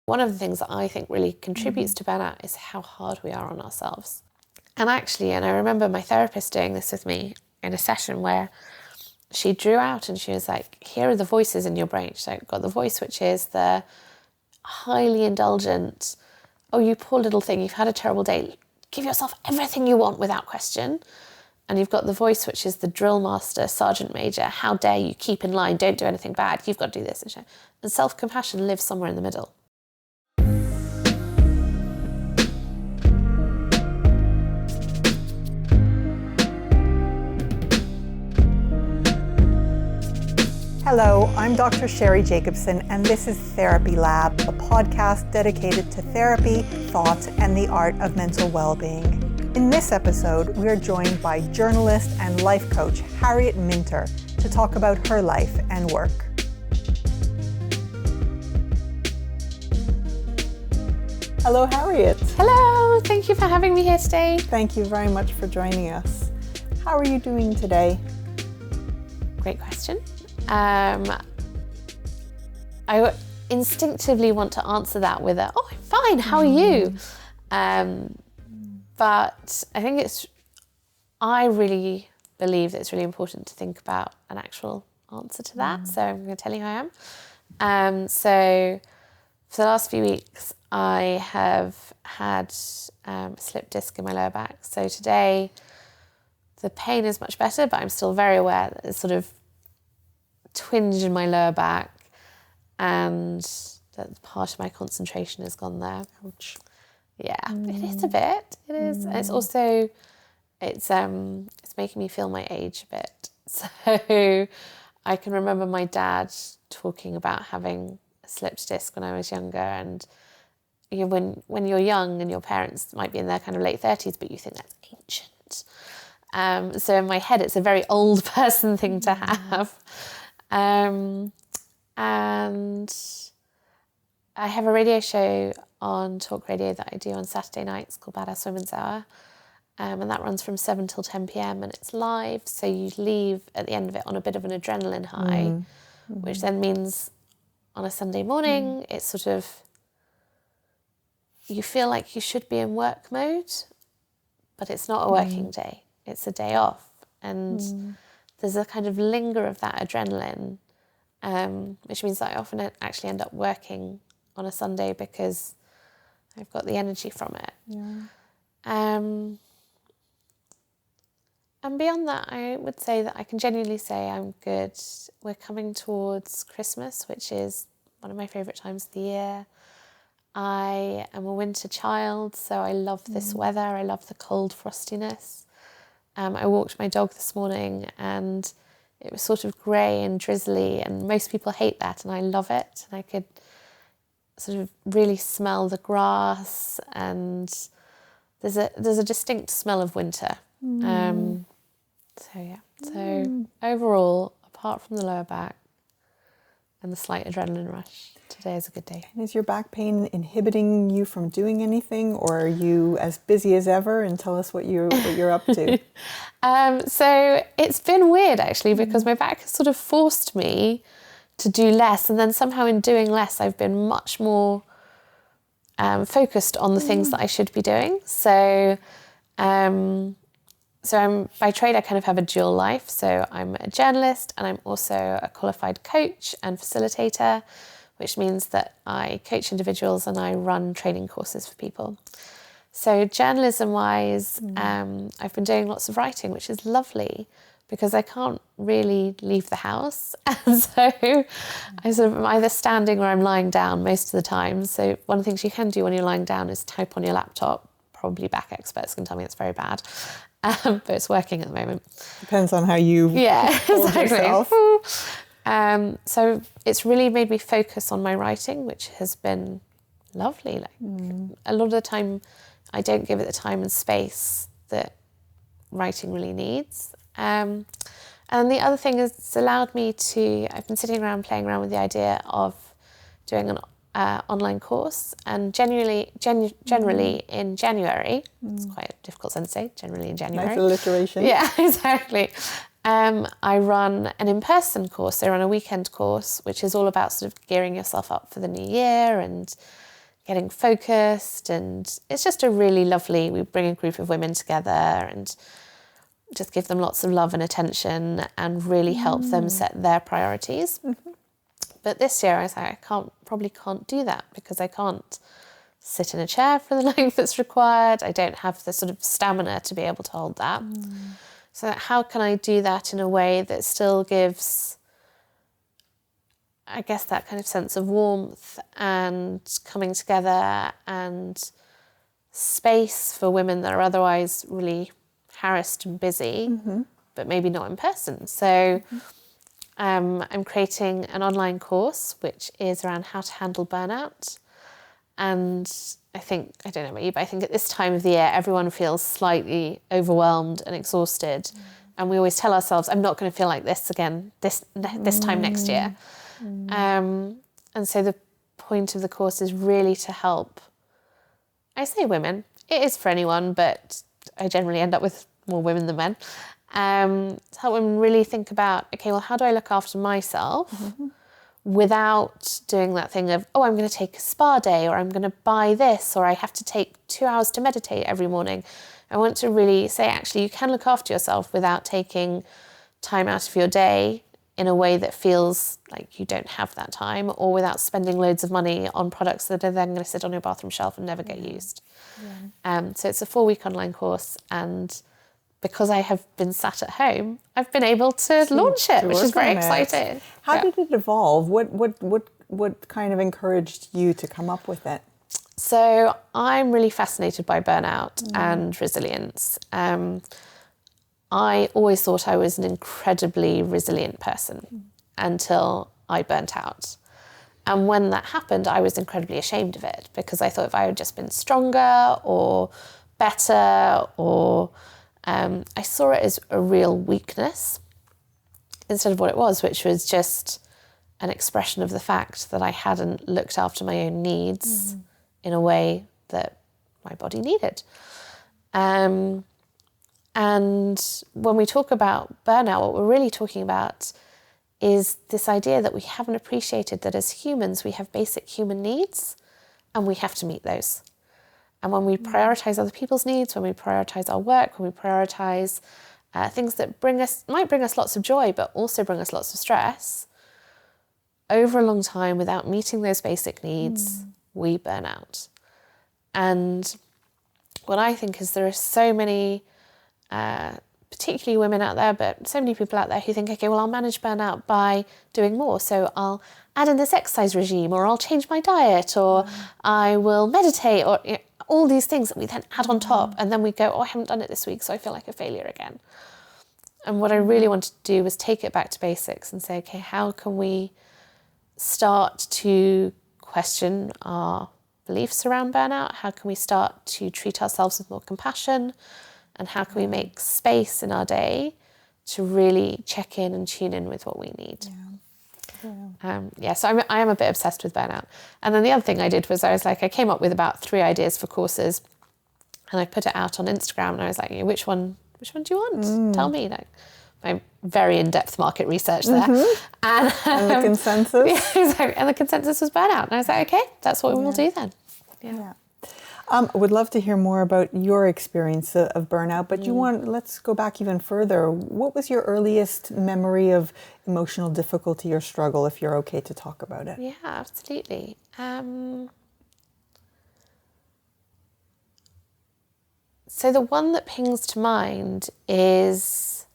One of the things that I think really contributes to burnout is how hard we are on ourselves. And actually, I remember my therapist doing this with me in a session where she drew out and she was like, here are the voices in your brain. She's like, got the voice which is the highly indulgent, oh, you poor little thing, you've had a terrible day, give yourself everything you want without question. And you've got the voice which is the drill master, sergeant major, how dare you, keep in line, don't do anything bad, you've got to do this. And self-compassion lives somewhere in the middle. Hello, I'm Dr. Sheri Jacobson, and this is THERAPYLAB, a podcast dedicated to therapy, thought, and the art of mental well-being. In this episode, we are joined by journalist and life coach Harriet Minter to talk about her life and work. Hello, Harriet. Hello, thank you for having me here today. Thank you very much for joining us. How are you doing today? Great question. I instinctively want to answer that with a, oh, I'm fine, how are you? But I think I really believe that it's really important to think about an actual answer to that. So I'm going to tell you how I am. So for the last few weeks, I have had a slip disc in my lower back. So today, the pain is much better, but I'm still very aware that there's sort of twinge in my lower back and that part of my concentration has gone there. Ouch. Yeah, it is a bit. It is. It's also, it's making me feel my age a bit. So I can remember my dad talking about having a slipped disc when I was younger, and when you're young and your parents might be in their kind of late 30s, but you think that's ancient. So in my head, it's a very old person thing to have. And I have a radio show on Talk Radio that I do on Saturday nights called Badass Women's Hour. And that runs from 7 till 10 p.m. and it's live. So you leave at the end of it on a bit of an adrenaline high, which then means on a Sunday morning, it's sort of, you feel like you should be in work mode, but it's not a working day. It's a day off. And there's a kind of linger of that adrenaline, which means that I often actually end up working on a Sunday because I've got the energy from it. Yeah. And beyond that, I would say that I can genuinely say I'm good. We're coming towards Christmas, which is one of my favourite times of the year. I am a winter child, so I love this weather. I love the cold frostiness. I walked my dog this morning and it was sort of grey and drizzly, and most people hate that, and I love it. And I could sort of really smell the grass, and there's a distinct smell of winter. So overall, apart from the lower back and the slight adrenaline rush, today is a good day. And is your back pain inhibiting you from doing anything, or are you as busy as ever? And tell us what you're up to. So it's been weird actually, because my back has sort of forced me to do less, and then somehow in doing less I've been much more focused on the things that I should be doing. So I'm, by trade, I kind of have a dual life. So I'm a journalist and I'm also a qualified coach and facilitator, which means that I coach individuals and I run training courses for people. So journalism-wise, I've been doing lots of writing, which is lovely because I can't really leave the house. And so I sort of am either standing or I'm lying down most of the time. So one of the things you can do when you're lying down is type on your laptop. Probably back experts can tell me it's very bad. But it's working at the moment. Depends on how you hold yourself. So it's really made me focus on my writing, which has been lovely. A lot of the time, I don't give it the time and space that writing really needs. And the other thing is it's allowed me to, I've been sitting around playing around with the idea of doing an online course, and generally in January, it's quite a difficult sentence to say, generally in January. Nice alliteration. Yeah, exactly. I run an in-person course. I run a weekend course, which is all about sort of gearing yourself up for the new year and getting focused, and it's just a really lovely, we bring a group of women together and just give them lots of love and attention and really help them set their priorities. But this year I was like, I probably can't do that because I can't sit in a chair for the length that's required. I don't have the sort of stamina to be able to hold that. So how can I do that in a way that still gives, I guess, that kind of sense of warmth and coming together and space for women that are otherwise really harassed and busy, but maybe not in person. So I'm creating an online course which is around how to handle burnout. And I don't know about you, but I think at this time of the year, everyone feels slightly overwhelmed and exhausted. And we always tell ourselves, I'm not going to feel like this again this time next year. And so the point of the course is really to help, I say women, it is for anyone, but I generally end up with more women than men. To help women really think about, okay, well, how do I look after myself without doing that thing of, I'm going to take a spa day, or I'm going to buy this, or I have to take 2 hours to meditate every morning. I want to really say, actually, you can look after yourself without taking time out of your day in a way that feels like you don't have that time, or without spending loads of money on products that are then going to sit on your bathroom shelf and never get used. So it's a 4-week online course, and because I have been sat at home, I've been able to launch it, which is very exciting. How did it evolve? What kind of encouraged you to come up with it? So I'm really fascinated by burnout and resilience. I always thought I was an incredibly resilient person until I burnt out. And when that happened, I was incredibly ashamed of it, because I thought if I had just been stronger or better, or I saw it as a real weakness instead of what it was, which was just an expression of the fact that I hadn't looked after my own needs in a way that my body needed. And when we talk about burnout, what we're really talking about is this idea that we haven't appreciated that as humans, we have basic human needs and we have to meet those. And when we prioritize other people's needs, when we prioritize our work, when we prioritize things that might bring us lots of joy, but also bring us lots of stress, over a long time without meeting those basic needs, we burn out. And what I think is there are so many, particularly women out there, but so many people out there who think, okay, well, I'll manage burnout by doing more. So I'll add in this exercise regime, or I'll change my diet, or I will meditate, or all these things that we then add on top. And then we go, I haven't done it this week, so I feel like a failure again. And what I really wanted to do was take it back to basics and say, okay, how can we start to question our beliefs around burnout? How can we start to treat ourselves with more compassion? And how can we make space in our day to really check in and tune in with what we need? So I am a bit obsessed with burnout. And then the other thing I did was I came up with about 3 ideas for courses, and I put it out on Instagram, and I was like, which one do you want? Tell me. Like, my very in-depth market research there. And the consensus? Yeah, exactly. And the consensus was burnout. And I was like, okay, that's what we will do then. Yeah. I would love to hear more about your experience of burnout, but let's go back even further. What was your earliest memory of emotional difficulty or struggle, if you're okay to talk about it? Yeah, absolutely. So the one that pings to mind is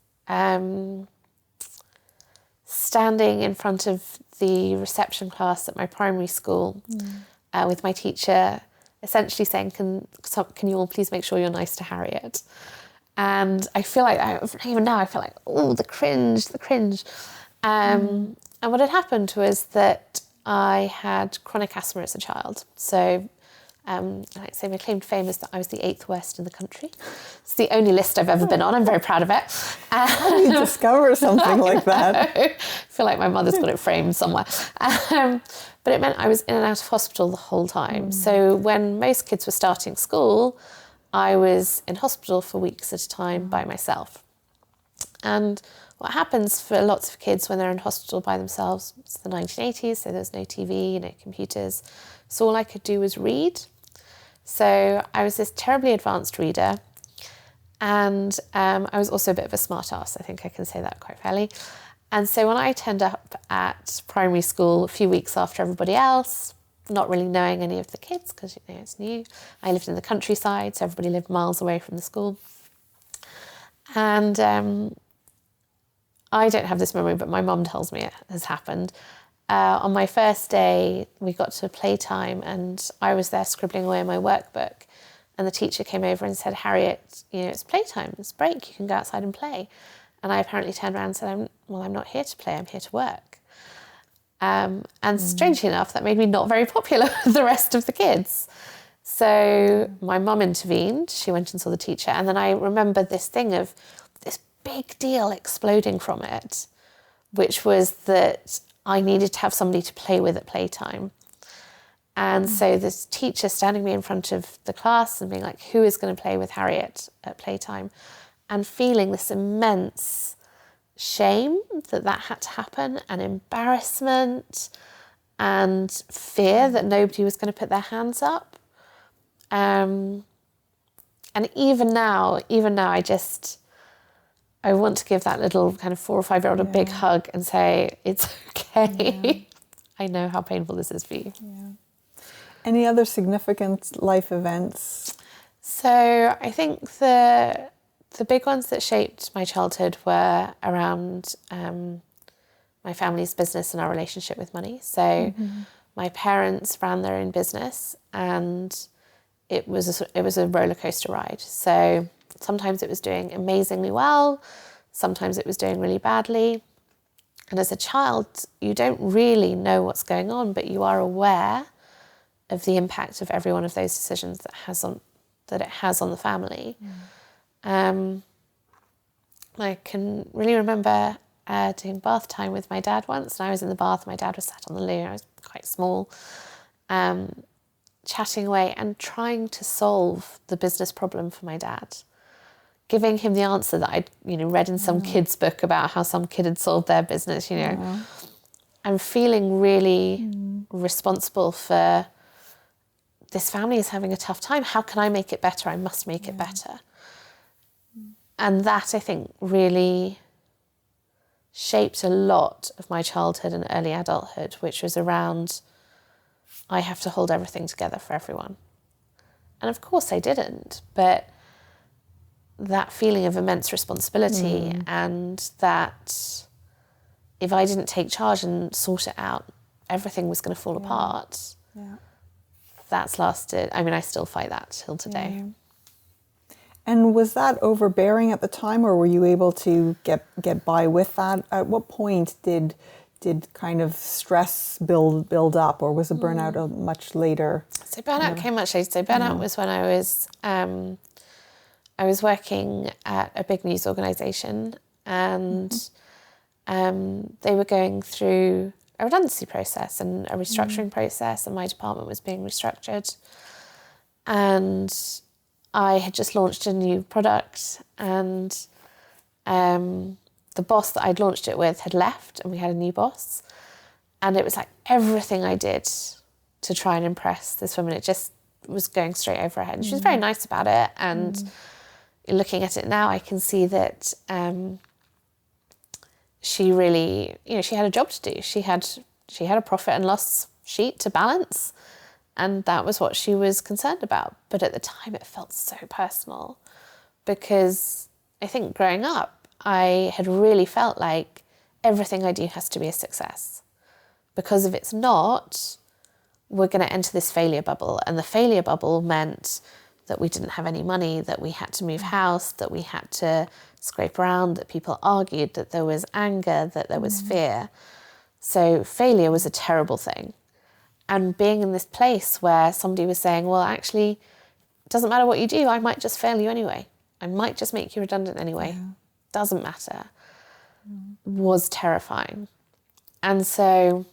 standing in front of the reception class at my primary school with my teacher, essentially saying, can you all please make sure you're nice to Harriet? And I feel like, even now, I feel like, the cringe. And what had happened was that I had chronic asthma as a child. So I'd say my claim to fame is that I was the 8th worst in the country. It's the only list I've ever been on. I'm very proud of it. How do you discover something like that? I feel like my mother's got it framed somewhere. But it meant I was in and out of hospital the whole time. So when most kids were starting school, I was in hospital for weeks at a time by myself. And what happens for lots of kids when they're in hospital by themselves, it's the 1980s, so there's no TV, no computers, So all I could do was read. So I was this terribly advanced reader, and I was also a bit of a smart ass. I think I can say that quite fairly. And so when I turned up at primary school a few weeks after everybody else, not really knowing any of the kids because it's new. I lived in the countryside, so everybody lived miles away from the school. And I don't have this memory, but my mum tells me it has happened. On my first day, we got to playtime and I was there scribbling away in my workbook. And the teacher came over and said, Harriet, it's playtime, it's break, you can go outside and play. And I apparently turned around and said, I'm not here to play, I'm here to work. And strangely enough, that made me not very popular with the rest of the kids. So my mum intervened, she went and saw the teacher. And then I remember this thing of this big deal exploding from it, which was that I needed to have somebody to play with at playtime. And so this teacher standing me in front of the class and being like, who is going to play with Harriet at playtime? And feeling this immense shame that had to happen, and embarrassment and fear that nobody was going to put their hands up. And even now, I want to give that little kind of 4 or 5-year-old a big hug and say, it's okay. Yeah. I know how painful this is for you. Yeah. Any other significant life events? So I think the big ones that shaped my childhood were around my family's business and our relationship with money. So my parents ran their own business, and it was a roller coaster ride. So sometimes it was doing amazingly well, sometimes it was doing really badly. And as a child, you don't really know what's going on, but you are aware of the impact of every one of those decisions that it has on the family. I can really remember doing bath time with my dad once, and I was in the bath, my dad was sat on the loo, I was quite small, chatting away and trying to solve the business problem for my dad, giving him the answer that I'd read in some kid's book about how some kid had solved their business, and feeling really responsible for this family is having a tough time. How can I make it better? I must make it better. And that, I think, really shaped a lot of my childhood and early adulthood, which was around, I have to hold everything together for everyone. And of course I didn't, but that feeling of immense responsibility and that if I didn't take charge and sort it out, everything was going to fall apart. Yeah. That's lasted, I still fight that till today. Yeah. And was that overbearing at the time, or were you able to get by with that? At what point did kind of stress build up, or was the burnout much later? So burnout came much later. So burnout was when I was working at a big news organisation, and they were going through a redundancy process and a restructuring process, and my department was being restructured. And I had just launched a new product, and the boss that I'd launched it with had left, and we had a new boss. And it was like everything I did to try and impress this woman, it just was going straight over her head. And she was very nice about it. And looking at it now, I can see that she really, she had a job to do. She had a profit and loss sheet to balance. And that was what she was concerned about. But at the time, it felt so personal, because I think growing up, I had really felt like everything I do has to be a success. Because if it's not, we're going to enter this failure bubble. And the failure bubble meant that we didn't have any money, that we had to move house, that we had to scrape around, that people argued, that there was anger, that there was fear. So failure was a terrible thing. And being in this place where somebody was saying, well, actually, it doesn't matter what you do, I might just fail you anyway. I might just make you redundant anyway. Yeah. Doesn't matter. Was terrifying. And so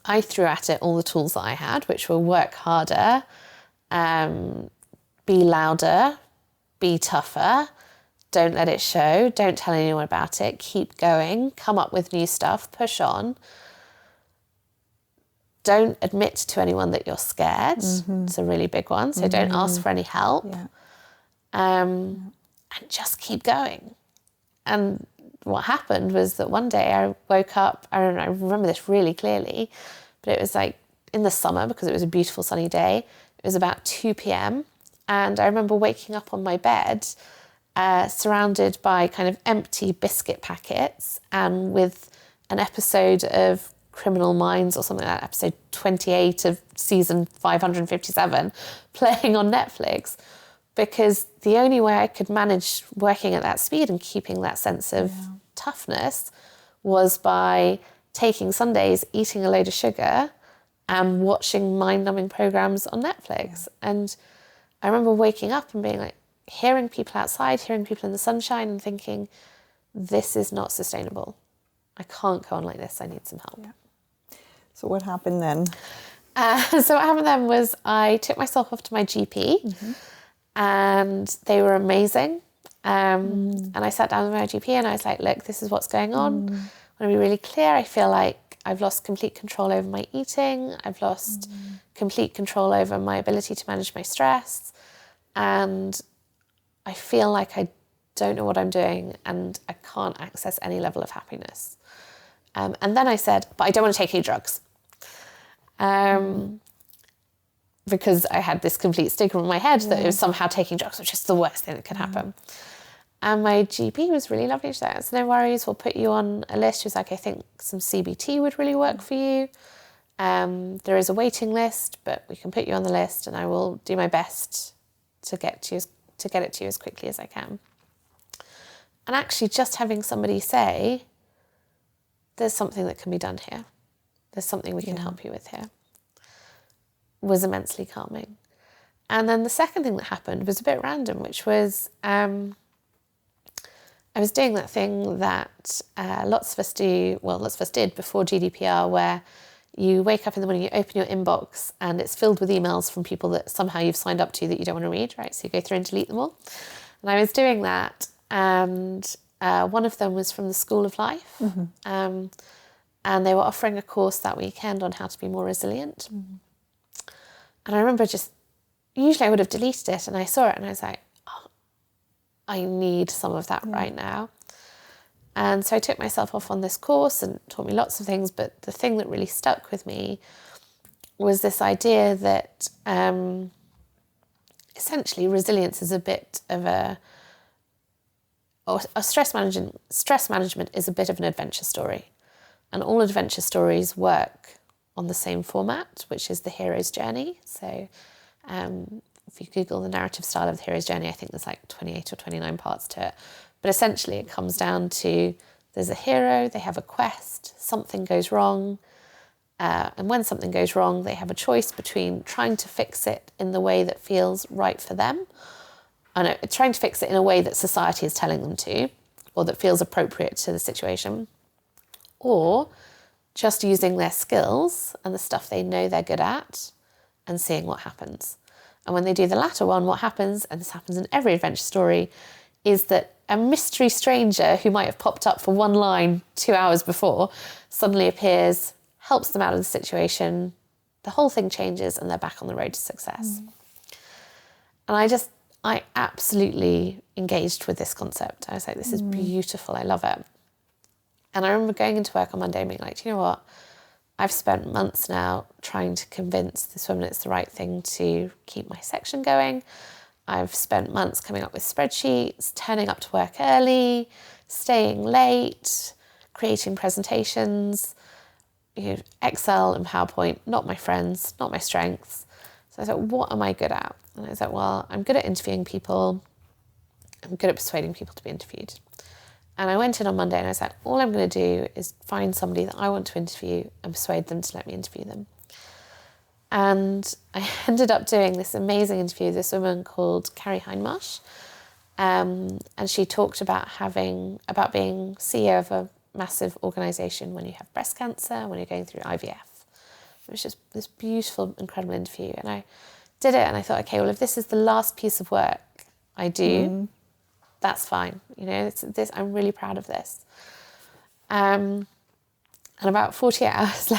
I threw at it all the tools that I had, which were work harder, be louder, be tougher, don't let it show, don't tell anyone about it, keep going, come up with new stuff, push on. don't admit to anyone that you're scared. It's a really big one. So don't ask for any help. Yeah. And just keep going. And what happened was that one day I woke up, I remember this really clearly, but it was like in the summer because it was a beautiful sunny day. It was about 2 p.m. And I remember waking up on my bed surrounded by kind of empty biscuit packets and with an episode of Criminal Minds or something like that, episode 28 of season 557 playing on Netflix, because the only way I could manage working at that speed and keeping that sense of toughness was by taking Sundays, eating a load of sugar and watching mind-numbing programs on Netflix. And I remember waking up and being like, hearing people outside, hearing people in the sunshine and thinking, this is not sustainable. I can't go on like this. I need some help. Yeah. So what happened then? So what happened then was I took myself off to my GP and they were amazing. And I sat down with my GP and I was like, look, this is what's going on. I want to be really clear. I feel like I've lost complete control over my eating. I've lost complete control over my ability to manage my stress. And I feel like I don't know what I'm doing and I can't access any level of happiness. And then I said, but I don't want to take any drugs. Because I had this complete stigma in my head that it was somehow taking drugs, which is the worst thing that could happen. And my GP was really lovely. She said, it's no worries, we'll put you on a list. She was like, I think some CBT would really work for you. There is a waiting list, but we can put you on the list and I will do my best to get it to you as quickly as I can. And actually just having somebody say, there's something that can be done here. There's something we can help you with here, was immensely calming. And then the second thing that happened was a bit random, which was I was doing that thing that lots of us did before GDPR, where you wake up in the morning, you open your inbox and it's filled with emails from people that somehow you've signed up to that you don't want to read, right? So you go through and delete them all. And I was doing that, and one of them was from the School of Life. And they were offering a course that weekend on how to be more resilient. And I remember usually I would have deleted it, and I saw it and I was like, oh, I need some of that right now. And so I took myself off on this course and taught me lots of things, but the thing that really stuck with me was this idea that essentially resilience is a bit of stress management is a bit of an adventure story. And all adventure stories work on the same format, which is the hero's journey. So if you Google the narrative style of the hero's journey, I think there's like 28 or 29 parts to it. But essentially it comes down to there's a hero, they have a quest, something goes wrong. And when something goes wrong, they have a choice between trying to fix it in the way that feels right for them, trying to fix it in a way that society is telling them to, or that feels appropriate to the situation, or just using their skills and the stuff they know they're good at and seeing what happens. And when they do the latter one, what happens, and this happens in every adventure story, is that a mystery stranger who might have popped up for one line 2 hours before suddenly appears, helps them out of the situation, the whole thing changes and they're back on the road to success. And I absolutely engaged with this concept. I was like, this is beautiful, I love it. And I remember going into work on Monday and being like, do you know what? I've spent months now trying to convince this woman it's the right thing to keep my section going. I've spent months coming up with spreadsheets, turning up to work early, staying late, creating presentations. Excel and PowerPoint, not my friends, not my strengths. So I thought, what am I good at? And I was like, well, I'm good at interviewing people. I'm good at persuading people to be interviewed. And I went in on Monday and I was like, all I'm going to do is find somebody that I want to interview and persuade them to let me interview them. And I ended up doing this amazing interview with this woman called Carrie Hindmarsh. And she talked about being CEO of a massive organisation when you have breast cancer, when you're going through IVF. It was just this beautiful, incredible interview. And I did it and I thought, okay, well, if this is the last piece of work I do, that's fine. I'm really proud of this. And And about 48 hours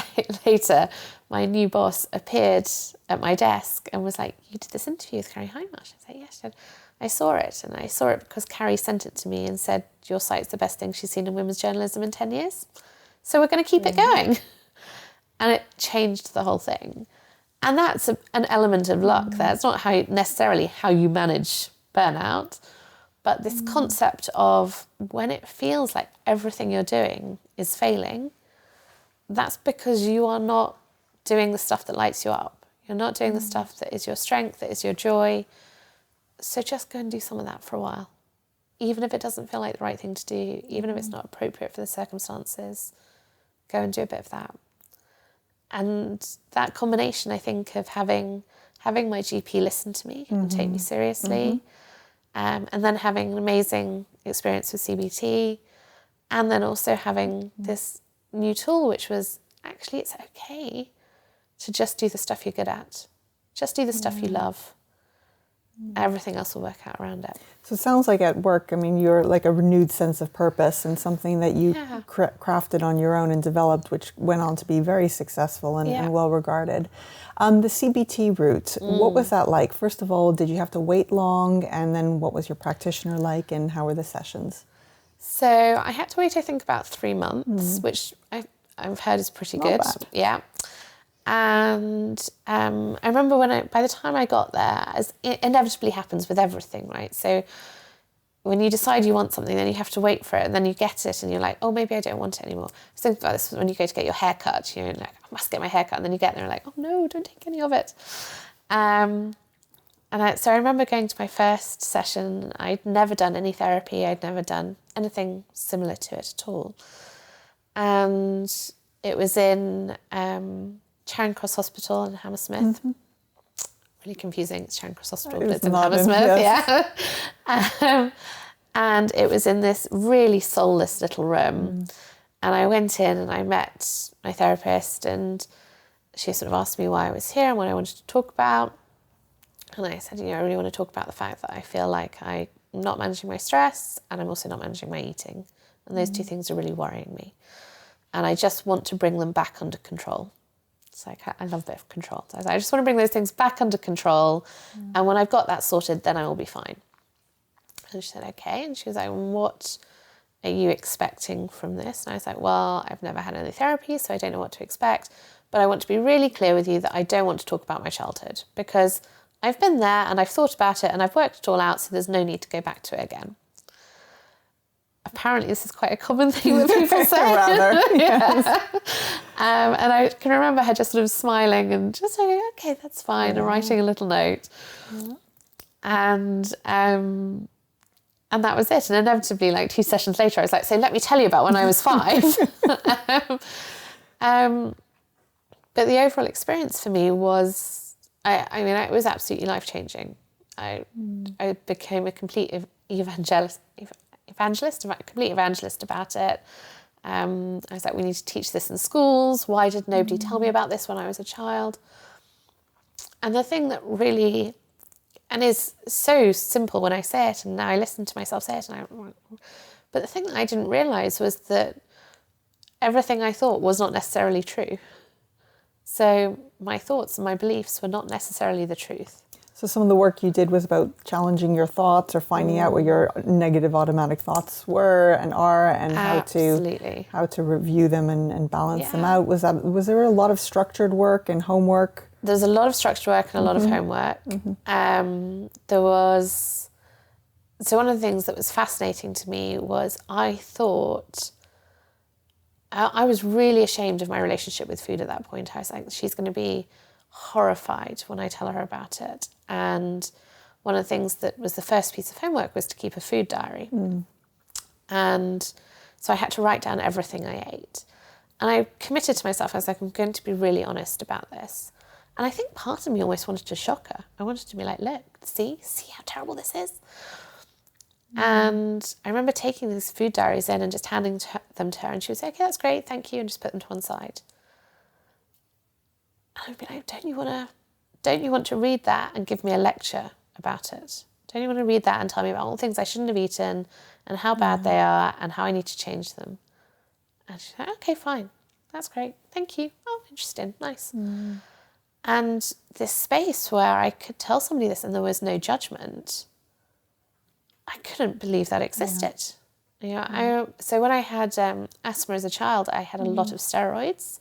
later, my new boss appeared at my desk and was like, you did this interview with Carrie Hindmarsh? I said, yes. She said, I saw it. And I saw it because Carrie sent it to me and said, your site's the best thing she's seen in women's journalism in 10 years. So we're going to keep it going. And it changed the whole thing. And that's an element of luck. That's not necessarily how you manage burnout, but this concept of when it feels like everything you're doing is failing, that's because you are not doing the stuff that lights you up. You're not doing the stuff that is your strength, that is your joy. So just go and do some of that for a while. Even if it doesn't feel like the right thing to do, even if it's not appropriate for the circumstances, go and do a bit of that. And that combination, I think, of having my GP listen to me and take me seriously, and then having an amazing experience with CBT, and then also having this new tool, which was actually it's okay to just do the stuff you're good at. Just do the stuff you love. Everything else will work out around it. So it sounds like at work, I mean, you're like a renewed sense of purpose and something that you crafted on your own and developed, which went on to be very successful and well regarded. The CBT route, what was that like? First of all, did you have to wait long? And then what was your practitioner like and how were the sessions? So I had to wait, I think, about 3 months, which I've heard is pretty good. Bad. Yeah. And I remember by the time I got there, as it inevitably happens with everything, right? So when you decide you want something, then you have to wait for it, and then you get it, and you're like, oh, maybe I don't want it anymore. I was thinking about this when you go to get your hair cut, you're like, I must get my hair cut, and then you get there and you're like, oh no, don't take any of it. So I remember going to my first session. I'd never done any therapy. I'd never done anything similar to it at all. And it was in Charing Cross Hospital in Hammersmith. Really confusing. It's Charing Cross Hospital, but it's in Hammersmith. And it was in this really soulless little room. And I went in and I met my therapist, and she sort of asked me why I was here and what I wanted to talk about. And I said, I really want to talk about the fact that I feel like I'm not managing my stress and I'm also not managing my eating. And those two things are really worrying me. And I just want to bring them back under control. It's like, I love a bit of control. So I was like, I just want to bring those things back under control. And when I've got that sorted, then I will be fine. And she said, okay. And she was like, what are you expecting from this? And I was like, well, I've never had any therapy, so I don't know what to expect. But I want to be really clear with you that I don't want to talk about my childhood because I've been there and I've thought about it and I've worked it all out, so there's no need to go back to it again. Apparently this is quite a common thing that people say. Rather, yes. And I can remember her just sort of smiling and just saying, okay, that's fine, and writing a little note. And that was it. And inevitably, like 2 sessions later, I was like, so let me tell you about when I was 5. But the overall experience for me was, it was absolutely life-changing. I became a complete evangelist about it. I was like, we need to teach this in schools. Why did nobody tell me about this when I was a child? And the thing that really, and is so simple when I say it, and now I listen to myself say it, but the thing that I didn't realise was that everything I thought was not necessarily true. So my thoughts and my beliefs were not necessarily the truth. So some of the work you did was about challenging your thoughts or finding out what your negative automatic thoughts were and are, and how to review them and balance them out. Was there a lot of structured work and homework? There's a lot of structured work and a lot of homework. So one of the things that was fascinating to me was I thought, I was really ashamed of my relationship with food at that point. I was like, she's going to be horrified when I tell her about it. And one of the things that was the first piece of homework was to keep a food diary. And so I had to write down everything I ate. And I committed to myself, I was like, I'm going to be really honest about this. And I think part of me almost wanted to shock her. I wanted to be like, look, see how terrible this is. And I remember taking these food diaries in and just handing them to her, and she would say, okay, that's great, thank you, and just put them to one side. And I'd be like, don't you want to read that and give me a lecture about it? Don't you want to read that and tell me about all the things I shouldn't have eaten and how bad they are and how I need to change them? And she's like, okay, fine. that's great. Thank you. Oh, interesting. Nice. And this space where I could tell somebody this and there was no judgment, I couldn't believe that existed. So when I had asthma as a child, I had a lot of steroids.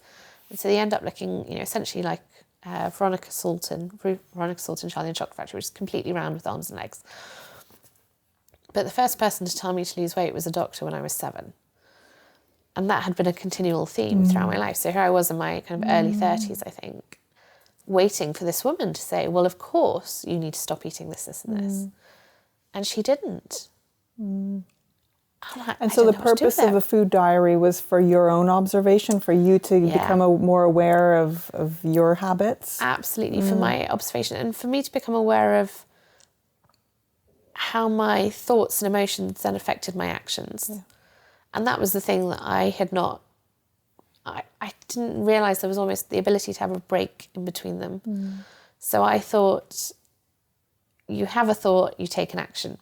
And so they end up looking, essentially like Veronica Salt and Charlie and Chocolate Factory, which is completely round with arms and legs. But the first person to tell me to lose weight was a doctor when I was 7. And that had been a continual theme throughout my life. So here I was in my kind of early 30s, I think, waiting for this woman to say, well, of course, you need to stop eating this, this, and this. And she didn't. And so the purpose of a food diary was for your own observation, for you to become more aware of your habits? Absolutely, for my observation. And for me to become aware of how my thoughts and emotions then affected my actions. Yeah. And that was the thing that I had not... I didn't realise there was almost the ability to have a break in between them. So I thought, you have a thought, you take an action.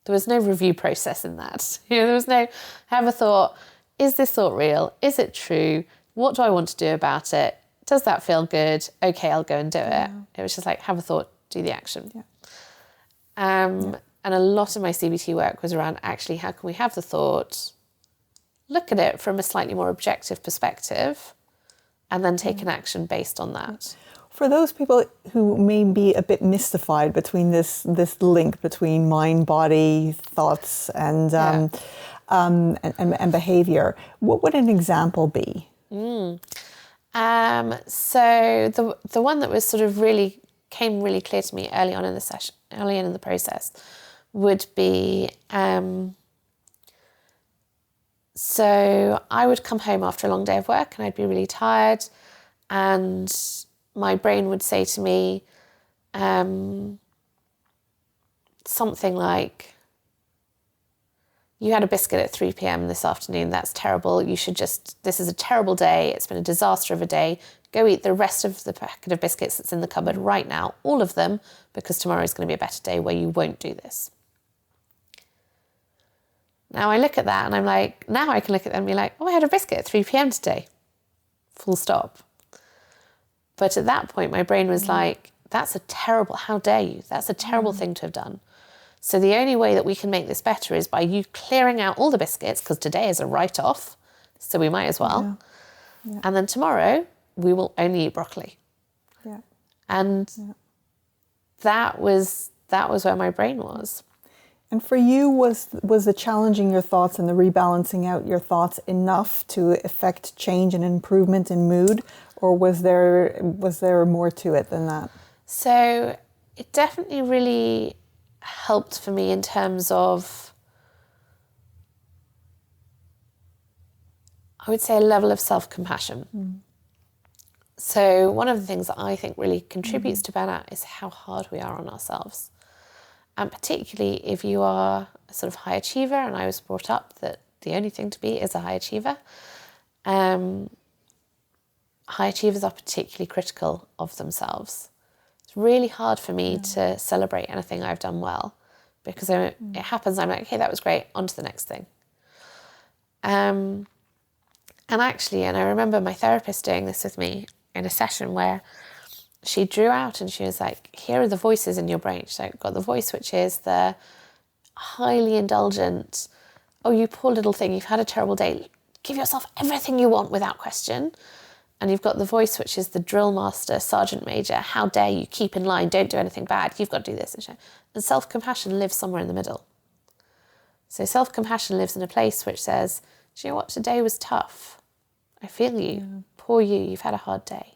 There was no review process in that. There was no, have a thought, is this thought real? Is it true? What do I want to do about it? Does that feel good? Okay, I'll go and do it. It was just like, have a thought, do the action. And a lot of my CBT work was around actually, how can we have the thought, look at it from a slightly more objective perspective, and then take an action based on that. For those people who may be a bit mystified between this link between mind, body, thoughts, and behavior, what would an example be? So the one that was sort of came really clear to me early on in the session, early in the process, would be so I would come home after a long day of work and I'd be really tired, and my brain would say to me something like, you had a biscuit at 3 p.m. this afternoon, that's terrible, this is a terrible day, it's been a disaster of a day, go eat the rest of the packet of biscuits that's in the cupboard right now, all of them, because tomorrow is going to be a better day where you won't do this. Now I look at that and I'm like, now I can look at them and be like, oh, I had a biscuit at 3 p.m. today, full stop. But at that point, my brain was like, that's a terrible, how dare you? That's a terrible thing to have done. So the only way that we can make this better is by you clearing out all the biscuits, because today is a write-off, so we might as well. And then tomorrow, we will only eat broccoli. And that was where my brain was. And for you, was the challenging your thoughts and the rebalancing out your thoughts enough to affect change and improvement in mood? Or was there more to it than that? So it definitely really helped for me in terms of, I would say, a level of self-compassion. So one of the things that I think really contributes to burnout is how hard we are on ourselves. And particularly if you are a sort of high achiever, and I was brought up that the only thing to be is a high achiever. High achievers are particularly critical of themselves. It's really hard for me to celebrate anything I've done well, because it happens, I'm like, okay, that was great, on to the next thing. And I remember my therapist doing this with me in a session where she drew out and she was like, here are the voices in your brain. She's like, got the voice which is the highly indulgent, oh, you poor little thing, you've had a terrible day, give yourself everything you want without question. And you've got the voice which is the drill master, sergeant major, how dare you, keep in line, don't do anything bad, you've got to do this. And self-compassion lives somewhere in the middle. So self-compassion lives in a place which says, do you know what, today was tough. I feel you, poor you, you've had a hard day.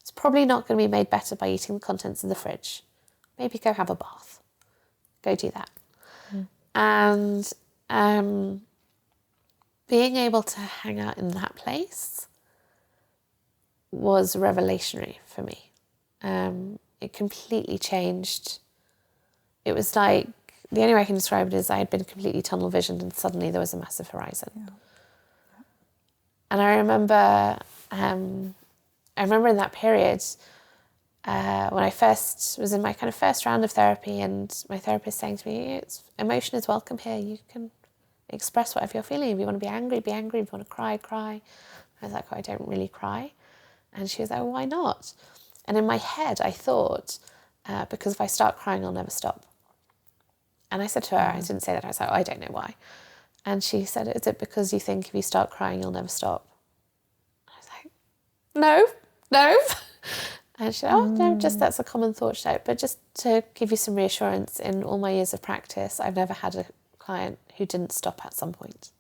It's probably not going to be made better by eating the contents of the fridge. Maybe go have a bath. Go do that. And being able to hang out in that place was revelationary for me. It completely changed. It was like, the only way I can describe it is I had been completely tunnel visioned and suddenly there was a massive horizon. And I remember in that period when I first was in my kind of first round of therapy, and my therapist saying to me, emotion is welcome here. You can express whatever you're feeling. If you want to be angry, be angry. If you want to cry, cry. I was like, oh, I don't really cry. And she was like, well, why not? And in my head, I thought, because if I start crying, I'll never stop. And I said to her, I didn't say that, I was like, oh, I don't know why. And she said, is it because you think if you start crying, you'll never stop? I was like, no. And she said, oh, no, just that's a common thought. She said, but just to give you some reassurance, in all my years of practice, I've never had a client who didn't stop at some point.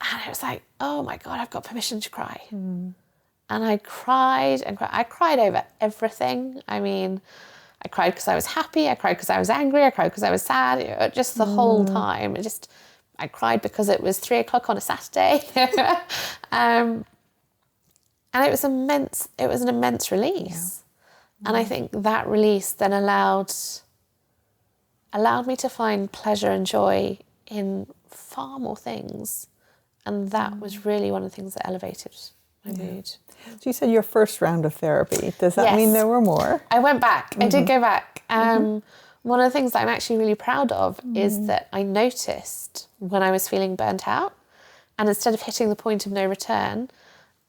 And I was like, oh my God, I've got permission to cry. And I cried and cried. I cried over everything. I mean, I cried because I was happy. I cried because I was angry. I cried because I was sad. Just the whole time. I cried because it was 3:00 on a Saturday. And it was immense. It was an immense release. Yeah. And I think that release then allowed me to find pleasure and joy in far more things. And that was really one of the things that elevated my mood. So you said your first round of therapy. Does that mean there were more? I went back. I did go back. One of the things that I'm actually really proud of is that I noticed when I was feeling burnt out, and instead of hitting the point of no return,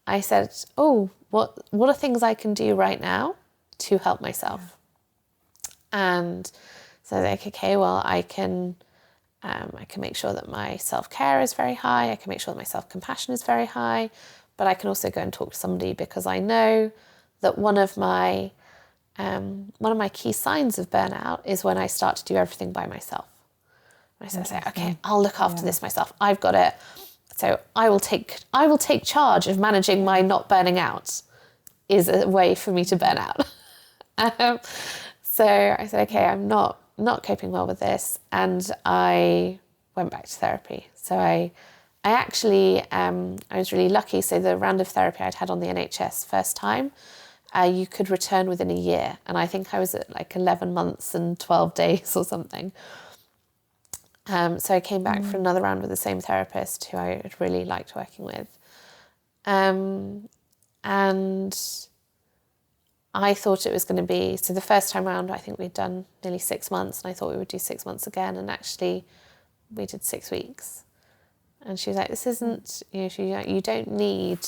I said, oh, what are things I can do right now to help myself? And so like, okay, well, I can make sure that my self-care is very high. I can make sure that my self-compassion is very high. But I can also go and talk to somebody, because I know that one of my key signs of burnout is when I start to do everything by myself. When I say, okay, I'll look after this myself. I've got it. So I will take charge of managing my not burning out, is a way for me to burn out. So I said, okay, I'm not coping well with this, and I went back to therapy. So I actually, I was really lucky. So the round of therapy I'd had on the NHS first time, you could return within a year. And I think I was at like 11 months and 12 days or something. So I came back for another round with the same therapist who I had really liked working with. And I thought it was going to be, so the first time round, I think we'd done nearly 6 months, and I thought we would do 6 months again. And actually we did 6 weeks. And she was like, this isn't, you don't need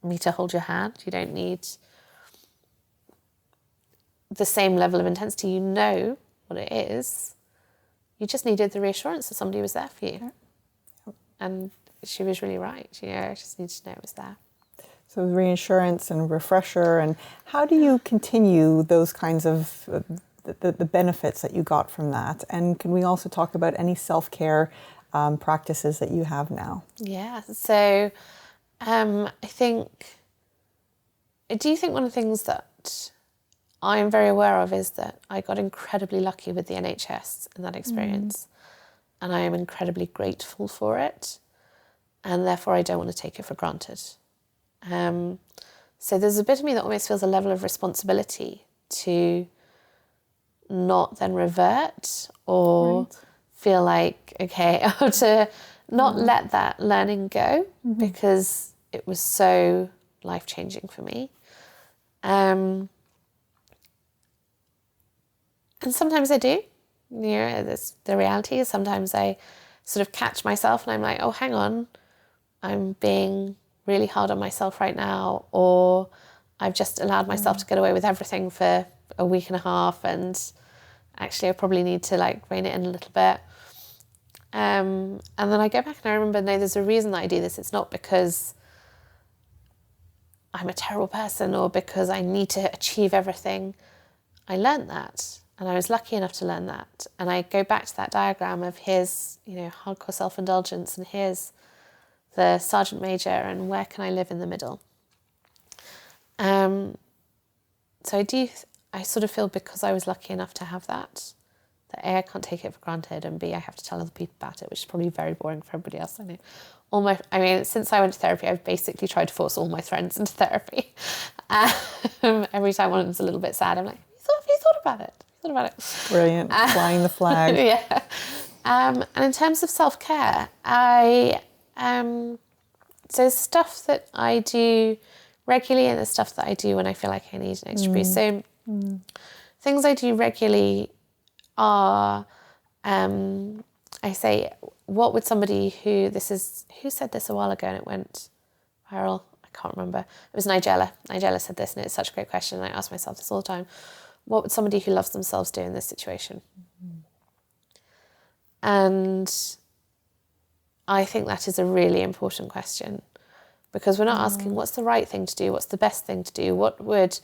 me to hold your hand. You don't need the same level of intensity. You know what it is. You just needed the reassurance that somebody was there for you. Yeah. And she was really right. I just needed to know it was there. So reassurance and refresher. And how do you continue those kinds of the benefits that you got from that? And can we also talk about any self-care practices that you have now? Yeah. So I think, do you think one of the things that I'm very aware of is that I got incredibly lucky with the NHS in that experience, and I am incredibly grateful for it, and therefore I don't want to take it for granted. So there's a bit of me that almost feels a level of responsibility to not then revert or feel like, okay, to not let that learning go, because it was so life-changing for me. And sometimes I do. The reality is sometimes I sort of catch myself and I'm like, oh, hang on, I'm being really hard on myself right now, or I've just allowed myself to get away with everything for a week and a half, and actually I probably need to rein it in a little bit. And then I go back and I remember, no, there's a reason that I do this. It's not because I'm a terrible person or because I need to achieve everything. I learned that, and I was lucky enough to learn that. And I go back to that diagram of here's, hardcore self-indulgence, and here's the sergeant major, and where can I live in the middle? So I sort of feel, because I was lucky enough to have that A, I can't take it for granted, and B, I have to tell other people about it, which is probably very boring for everybody else. I know. Since I went to therapy, I've basically tried to force all my friends into therapy. Every time one of them's a little bit sad, I'm like, have you thought about it? Brilliant. Flying the flag. Yeah. And in terms of self-care, so stuff that I do regularly and the stuff that I do when I feel like I need an extra boost. So things I do regularly are, I say, what would somebody who said this a while ago and it went viral, I can't remember. It was Nigella. Nigella said this, and it's such a great question. And I ask myself this all the time. What would somebody who loves themselves do in this situation? And I think that is a really important question, because we're not asking what's the right thing to do, what's the best thing to do, what would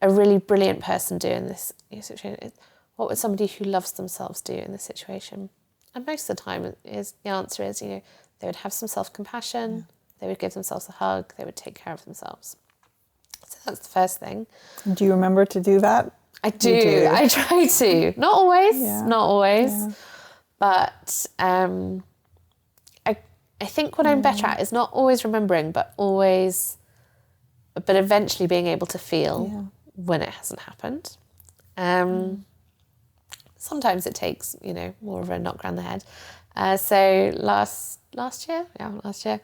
a really brilliant person do in this situation? What would somebody who loves themselves do in this situation? And most of the time the answer is, they would have some self-compassion, they would give themselves a hug, they would take care of themselves. So that's the first thing. Do you remember to do that? I do. I try to. Not always. Not always. Yeah. But I think what I'm better at is not always remembering, but eventually being able to feel when it hasn't happened. Sometimes it takes, more of a knock around the head. So last year, I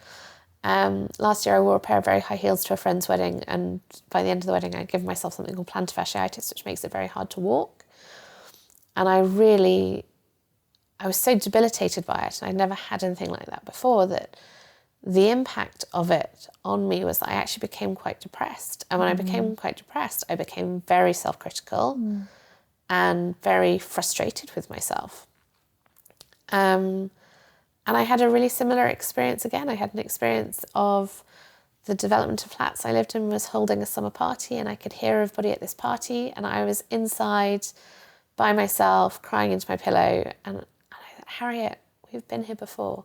wore a pair of very high heels to a friend's wedding, and by the end of the wedding, I'd given myself something called Plantar Fasciitis, which makes it very hard to walk. And I was so debilitated by it, and I'd never had anything like that before, that the impact of it on me was that I actually became quite depressed. And when I became quite depressed, I became very self-critical and very frustrated with myself. And I had a really similar experience again. I had an experience of the development of flats I lived in was holding a summer party, and I could hear everybody at this party, and I was inside by myself crying into my pillow, and I thought, Harriet, we've been here before.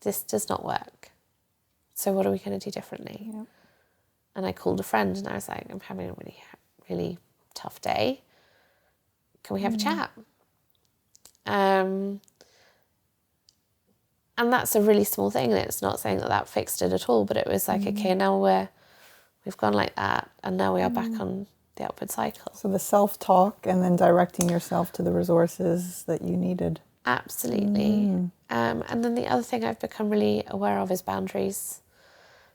This does not work. So what are we going to do differently? Yep. And I called a friend, and I was like, I'm having a really, really tough day. Can we have a chat? And that's a really small thing, and it's not saying that fixed it at all, but it was like, okay, now we've gone like that, and now we are back on the upward cycle. So the self-talk and then directing yourself to the resources that you needed. Absolutely. And then the other thing I've become really aware of is boundaries.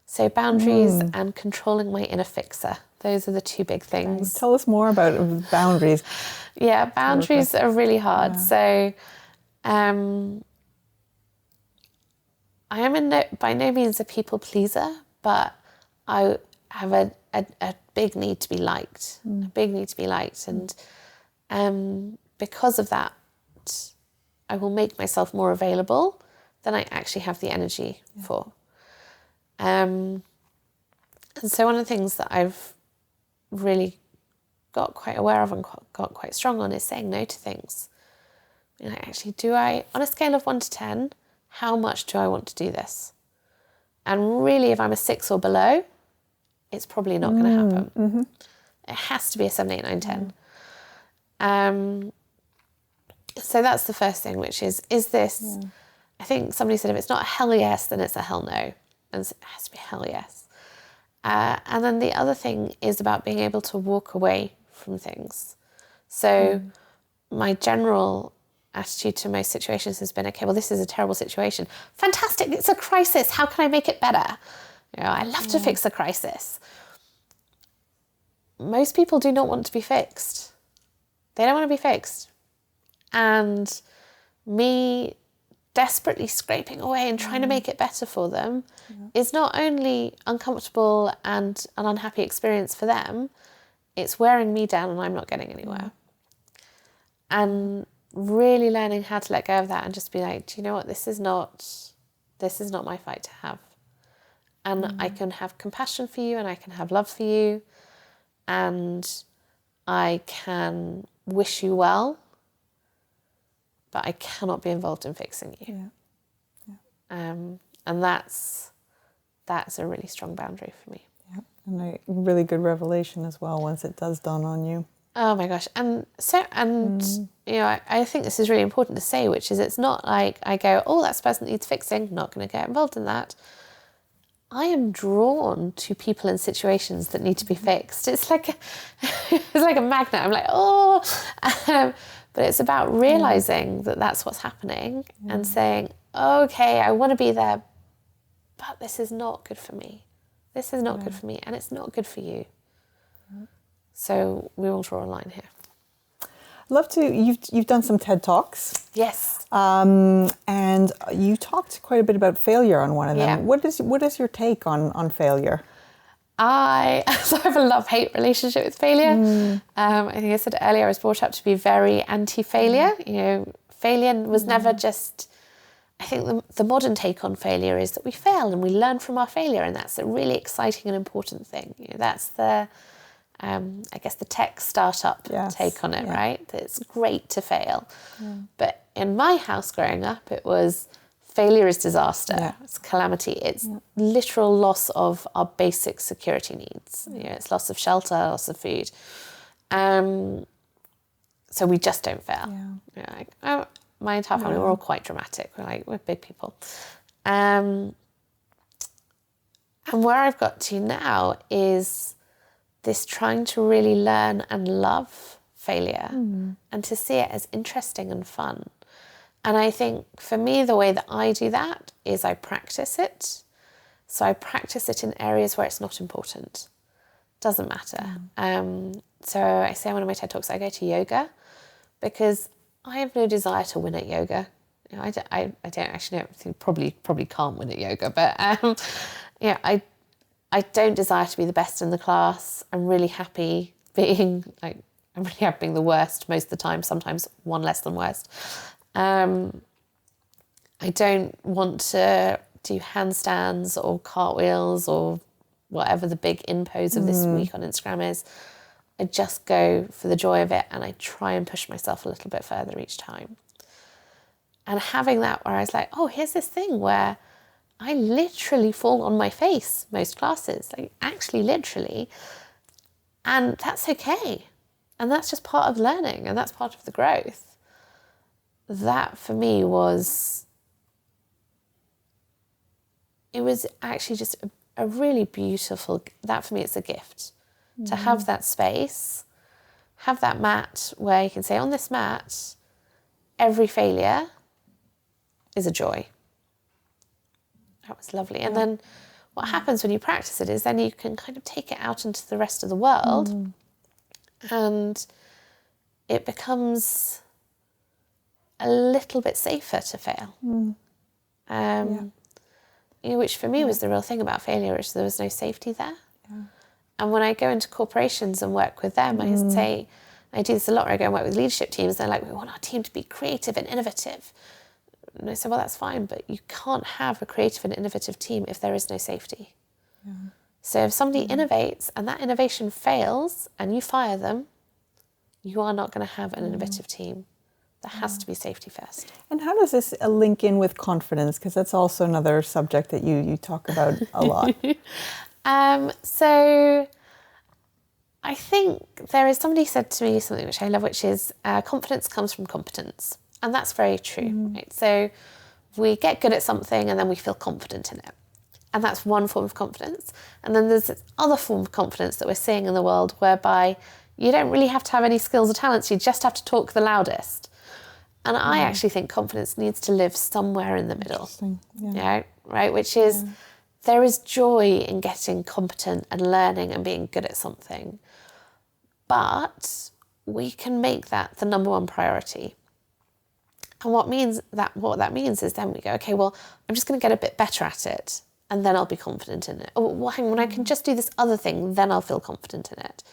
So boundaries and controlling my inner fixer. Those are the two big things. Tell us more about boundaries. Yeah, boundaries are really hard. Yeah. So I am by no means a people pleaser, but I have a big need to be liked, a big need to be liked. And because of that, I will make myself more available than I actually have the energy for. And so one of the things that I've really got quite aware of and got quite strong on is saying no to things. Actually, on a scale of 1 to 10, how much do I want to do this? And really, if I'm a 6 or below, it's probably not going to happen. Mm-hmm. It has to be a 7, 8, 9, 10. So that's the first thing, which is this... Yeah. I think somebody said if it's not a hell yes, then it's a hell no. And it has to be hell yes. And then the other thing is about being able to walk away from things. So my general attitude to most situations has been, okay, well, this is a terrible situation. Fantastic, it's a crisis. How can I make it better? I love to fix a crisis. Most people do not want to be fixed. They don't want to be fixed. And me desperately scraping away and trying to make it better for them is not only uncomfortable and an unhappy experience for them, it's wearing me down and I'm not getting anywhere. And really learning how to let go of that and just be like, do you know what, this is not my fight to have. And I can have compassion for you, and I can have love for you, and I can wish you well, but I cannot be involved in fixing you. And that's a really strong boundary for me. Yeah, and a really good revelation as well once it does dawn on you. Oh my gosh. And I think this is really important to say, which is it's not like I go, oh, that person needs fixing, not going to get involved in that. I am drawn to people in situations that need to be fixed. It's like a magnet. I'm like, oh, but it's about realizing that that's what's happening and saying, okay, I want to be there, but this is not good for me. This is not good for me, and it's not good for you. So we will draw a line here. love to, you've done some TED Talks. Yes. And you talked quite a bit about failure on one of them. Yeah. What is your take on failure? I have a love-hate relationship with failure. I think I said earlier I was brought up to be very anti-failure. You know, failure was never just... I think the modern take on failure is that we fail and we learn from our failure, and that's a really exciting and important thing. You know, that's the, I guess, the tech startup take on it, right? That it's great to fail. But in my house growing up, it was failure is disaster, it's calamity, it's literal loss of our basic security needs. You know, it's loss of shelter, loss of food. So we just don't fail. You know, like, my entire family, we're all quite dramatic. We're big people. And where I've got to now is this trying to really learn and love failure and to see it as interesting and fun. And I think for me, the way that I do that is I practice it. So I practice it in areas where it's not important. Doesn't matter. So I say in one of my TED Talks, I go to yoga because I have no desire to win at yoga. You know, I don't actually know. I think probably can't win at yoga, but I don't desire to be the best in the class. I'm really happy being the worst most of the time. Sometimes one less than worst. I don't want to do handstands or cartwheels or whatever the big in pose of this week on Instagram is. I just go for the joy of it and I try and push myself a little bit further each time. And having that where I was like, oh, here's this thing where I literally fall on my face most classes, like actually literally, and that's okay. And that's just part of learning and that's part of the growth. That for me was actually just a really beautiful, that for me it's a gift. To have that space, have that mat where you can say, on this mat, every failure is a joy. That was lovely. And then what happens when you practice it is then you can kind of take it out into the rest of the world and it becomes a little bit safer to fail. You know, which for me was the real thing about failure, is there was no safety there. And when I go into corporations and work with them, I say, I do this a lot where I go and work with leadership teams. They're like, we want our team to be creative and innovative. And I say, well, that's fine, but you can't have a creative and innovative team if there is no safety. So if somebody innovates and that innovation fails and you fire them, you are not going to have an innovative team. There has to be safety first. And how does this link in with confidence? Because that's also another subject that you talk about a lot. So I think somebody said to me something which I love, which is confidence comes from competence. And that's very true. Right? So we get good at something and then we feel confident in it. And that's one form of confidence. And then there's this other form of confidence that we're seeing in the world whereby you don't really have to have any skills or talents, you just have to talk the loudest. And I actually think confidence needs to live somewhere in the middle. Right? Which is... There is joy in getting competent and learning and being good at something. But we can make that the number one priority. And what that means is then we go, okay, well, I'm just going to get a bit better at it and then I'll be confident in it. Oh, well, hang on, I can just do this other thing, then I'll feel confident in it.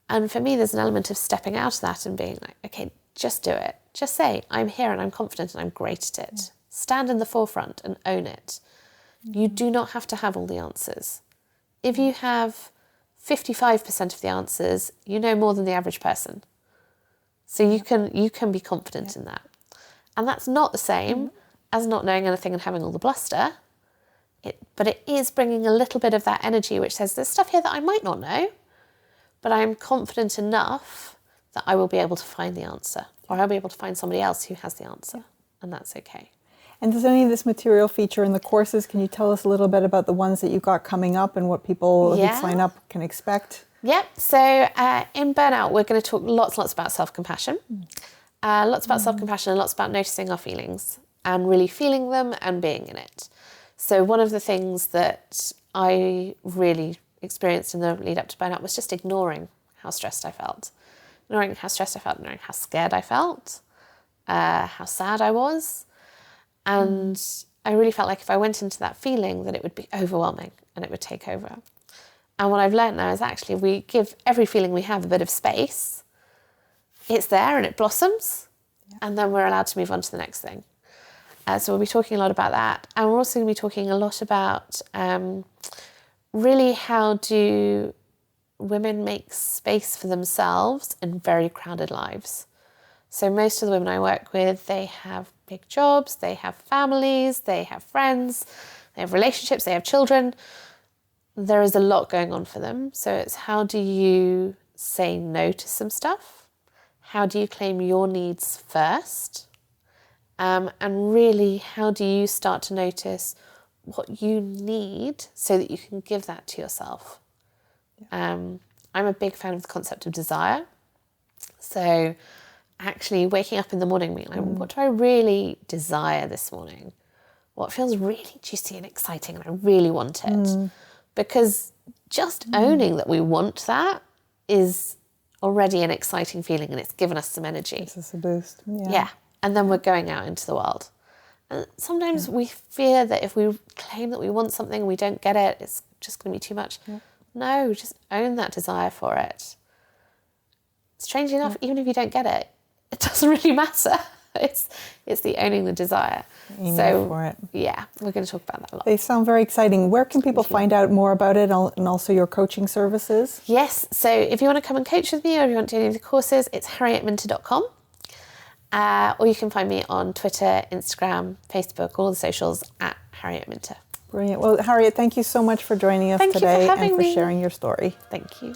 And for me, there's an element of stepping out of that and being like, okay, just do it. Just say, I'm here and I'm confident and I'm great at it. Stand in the forefront and own it. You do not have to have all the answers. If you have 55% of the answers, you know more than the average person. So you can be confident in that. And that's not the same as not knowing anything and having all the bluster. But it is bringing a little bit of that energy which says there's stuff here that I might not know, but I'm confident enough that I will be able to find the answer, or I'll be able to find somebody else who has the answer, and that's okay. And does any of this material feature in the courses? Can you tell us a little bit about the ones that you've got coming up and what people who sign up can expect? Yep. So in Burnout, we're going to talk lots about self-compassion. Lots about self-compassion and lots about noticing our feelings and really feeling them and being in it. So one of the things that I really experienced in the lead up to Burnout was just ignoring how stressed I felt. knowing how stressed I felt, knowing how scared I felt, how sad I was. And I really felt like if I went into that feeling that it would be overwhelming and it would take over. And what I've learned now is actually if we give every feeling we have a bit of space, it's there and it blossoms, and then we're allowed to move on to the next thing. So we'll be talking a lot about that. And we're also going to be talking a lot about really how do women make space for themselves in very crowded lives. So most of the women I work with, they have big jobs, they have families, they have friends, they have relationships, they have children. There is a lot going on for them. So it's how do you say no to some stuff? How do you claim your needs first? And really, how do you start to notice what you need so that you can give that to yourself? I'm a big fan of the concept of desire. So actually waking up in the morning being like, what do I really desire this morning? What feels really juicy and exciting and I really want it? Because just owning that we want that is already an exciting feeling and it's given us some energy. Gives us a boost. Yeah. And then we're going out into the world. And sometimes we fear that if we claim that we want something and we don't get it, it's just going to be too much. No, just own that desire for it. Strangely enough, even if you don't get it, it doesn't really matter. It's the owning the desire. So for it. Yeah, we're going to talk about that a lot. They sound very exciting. Where can people find out more about it and also your coaching services? Yes, so if you want to come and coach with me or if you want to do any of the courses, it's harrietminter.com. Or you can find me on Twitter, Instagram, Facebook, all the socials at Harriet Minter. Brilliant. Well, Harriet, thank you so much for joining us today and for sharing your story. Thank you.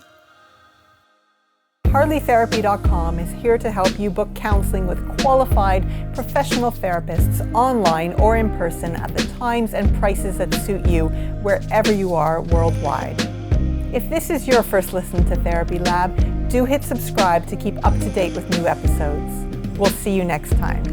HarleyTherapy.com is here to help you book counselling with qualified professional therapists online or in person at the times and prices that suit you wherever you are worldwide. If this is your first listen to Therapy Lab, do hit subscribe to keep up to date with new episodes. We'll see you next time.